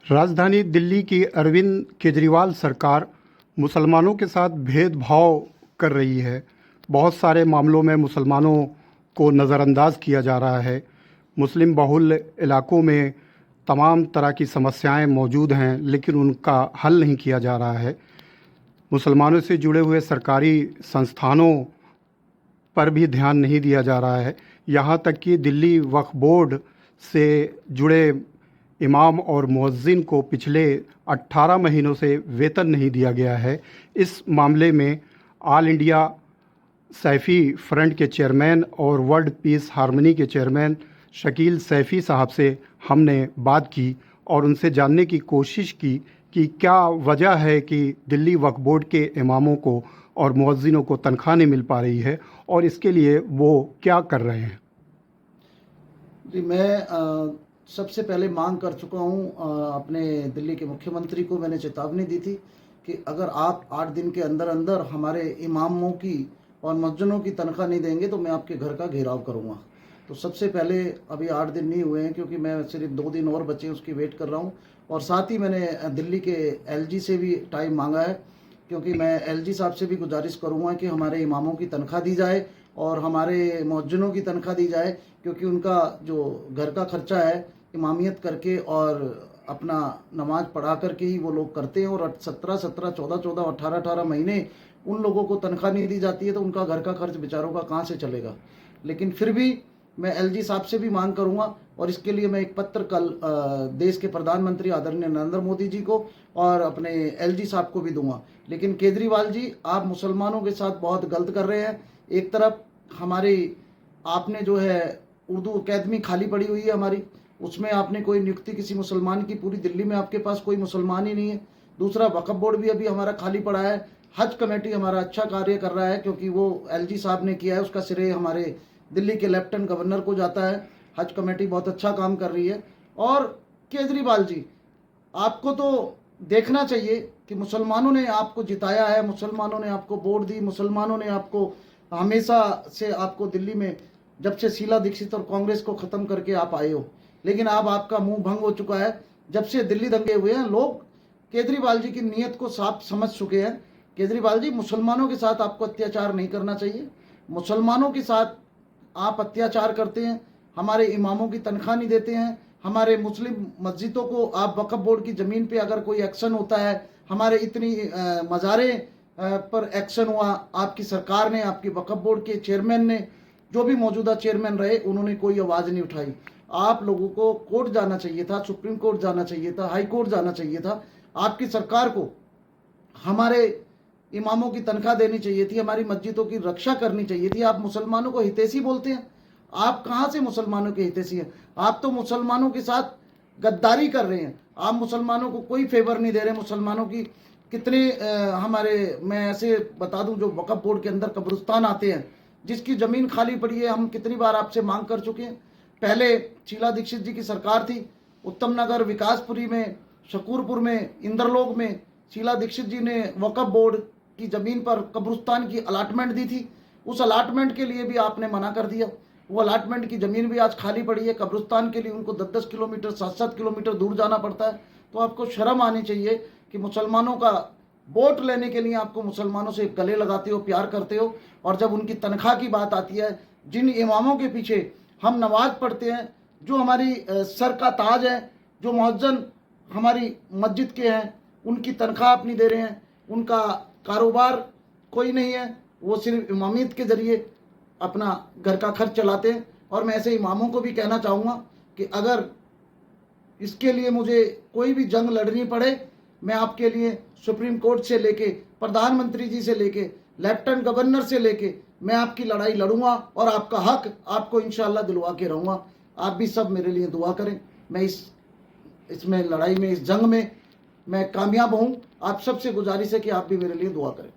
राजधानी दिल्ली की अरविंद केजरीवाल सरकार मुसलमानों के साथ भेदभाव कर रही है। बहुत सारे मामलों में मुसलमानों को नज़रअंदाज किया जा रहा है। मुस्लिम बहुल इलाकों में तमाम तरह की समस्याएं मौजूद हैं, लेकिन उनका हल नहीं किया जा रहा है। मुसलमानों से जुड़े हुए सरकारी संस्थानों पर भी ध्यान नहीं दिया जा रहा है। यहाँ तक कि दिल्ली वक्फ बोर्ड से जुड़े इमाम और मुअज्जिन को पिछले 18 महीनों से वेतन नहीं दिया गया है। इस मामले में ऑल इंडिया सैफ़ी फ्रंट के चेयरमैन और वर्ल्ड पीस हार्मनी के चेयरमैन शकील सैफ़ी साहब से हमने बात की और उनसे जानने की कोशिश की कि क्या वजह है कि दिल्ली वक्फ बोर्ड के इमामों को और मुअज्जिनों को तनख्वाह नहीं मिल पा रही है और इसके लिए वो क्या कर रहे हैं। जी, मैं सबसे पहले मांग कर चुका हूँ। अपने दिल्ली के मुख्यमंत्री को मैंने चेतावनी दी थी कि अगर आप 8 दिन के अंदर अंदर हमारे इमामों की और मुअज्जिनों की तनख्वाह नहीं देंगे तो मैं आपके घर का घेराव करूँगा। तो सबसे पहले अभी 8 दिन नहीं हुए हैं, क्योंकि मैं सिर्फ 2 दिन और बचे उसकी वेट कर रहा हूँ। और साथ ही मैंने दिल्ली के एलजी से भी टाइम मांगा है, क्योंकि मैं एलजी साहब से भी गुजारिश करूँगा कि हमारे इमामों की तनख्वाह दी जाए और हमारे मुअज्जिनों की तनख्वाह दी जाए, क्योंकि उनका जो घर का खर्चा है इमामियत करके और अपना नमाज पढ़ा करके ही वो लोग करते हैं। और 17-17, 14-14, 18-18 महीने उन लोगों को तनख्वाह नहीं दी जाती है, तो उनका घर का खर्च बेचारों का कहाँ से चलेगा। लेकिन फिर भी मैं एलजी साहब से भी मांग करूंगा और इसके लिए मैं एक पत्र कल देश के प्रधानमंत्री आदरणीय नरेंद्र मोदी जी को और अपने एलजी साहब को भी दूंगा। लेकिन केजरीवाल जी, आप मुसलमानों के साथ बहुत गलत कर रहे हैं। एक तरफ हमारी आपने जो है उर्दू अकेदमी खाली पड़ी हुई है हमारी, उसमें आपने कोई नियुक्ति किसी मुसलमान की, पूरी दिल्ली में आपके पास कोई मुसलमान ही नहीं है। दूसरा, वक्फ बोर्ड भी अभी हमारा खाली पड़ा है। हज कमेटी हमारा अच्छा कार्य कर रहा है, क्योंकि वो एलजी साहब ने किया है, उसका श्रेय हमारे दिल्ली के लेफ्टिनेंट गवर्नर को जाता है। हज कमेटी बहुत अच्छा काम कर रही है। और केजरीवाल जी, आपको तो देखना चाहिए कि मुसलमानों ने आपको जिताया है, मुसलमानों ने आपको वोट दी, मुसलमानों ने आपको हमेशा से आपको दिल्ली में, जब से शीला दीक्षित और कांग्रेस को ख़त्म करके आप आए हो, लेकिन अब आपका मुंह भंग हो चुका है। जब से दिल्ली दंगे हुए हैं, लोग केजरीवाल जी की नीयत को साफ समझ चुके हैं। केजरीवाल जी, मुसलमानों के साथ आपको अत्याचार नहीं करना चाहिए। मुसलमानों के साथ आप अत्याचार करते हैं, हमारे इमामों की तनख्वाह नहीं देते हैं, हमारे मुस्लिम मस्जिदों को आप वक्फ बोर्ड की ज़मीन पे अगर कोई एक्शन होता है, हमारे इतनी मज़ारे पर एक्शन हुआ, आपकी सरकार ने, आपकी वक्फ बोर्ड के चेयरमैन ने, जो भी मौजूदा चेयरमैन रहे, उन्होंने कोई आवाज़ नहीं उठाई। आप लोगों को कोर्ट जाना चाहिए था, सुप्रीम कोर्ट जाना चाहिए था, हाई कोर्ट जाना चाहिए था। आपकी सरकार को हमारे इमामों की तनख्वाह देनी चाहिए थी, हमारी मस्जिदों की रक्षा करनी चाहिए थी। आप मुसलमानों को हितैषी बोलते हैं। आप कहाँ से मुसलमानों के हितैषी हैं? आप तो मुसलमानों के साथ गद्दारी कर रहे हैं। आप मुसलमानों को कोई फेवर नहीं दे रहे। मुसलमानों की कितने हमारे, मैं ऐसे बता दूं, जो वक्फ बोर्ड के अंदर कब्रिस्तान आते हैं, जिसकी ज़मीन खाली पड़ी है, हम कितनी बार आपसे मांग कर चुके हैं। पहले शीला दीक्षित जी की सरकार थी, उत्तम नगर, विकासपुरी में, शकूरपुर में, इंद्रलोक में शीला दीक्षित जी ने वक्फ बोर्ड की ज़मीन पर कब्रिस्तान की अलाटमेंट दी थी। उस अलाटमेंट के लिए भी आपने मना कर दिया। वो अलाटमेंट की ज़मीन भी आज खाली पड़ी है। कब्रिस्तान के लिए उनको 10-10 किलोमीटर, 7-7 किलोमीटर दूर जाना पड़ता है। तो आपको शर्म आनी चाहिए कि मुसलमानों का वोट लेने के लिए आपको मुसलमानों से गले लगाते हो, प्यार करते हो, और जब उनकी तनख्वाह की बात आती है, जिन इमामों के पीछे हम नमाज पढ़ते हैं, जो हमारी सर का ताज है, जो मुअज्जिन हमारी मस्जिद के हैं, उनकी तनख्वाह आप नहीं दे रहे हैं। उनका कारोबार कोई नहीं है, वो सिर्फ इमामियत के ज़रिए अपना घर का खर्च चलाते हैं। और मैं ऐसे इमामों को भी कहना चाहूँगा कि अगर इसके लिए मुझे कोई भी जंग लड़नी पड़े, मैं आपके लिए सुप्रीम कोर्ट से लेके, प्रधानमंत्री जी से लेके, लेफ्टिनेंट गवर्नर से लेके, मैं आपकी लड़ाई लड़ूंगा और आपका हक आपको इंशाल्लाह दिलवा के रहूँगा। आप भी सब मेरे लिए दुआ करें। मैं इसमें लड़ाई में, इस जंग में मैं कामयाब हूँ। आप सबसे गुजारिश है कि आप भी मेरे लिए दुआ करें।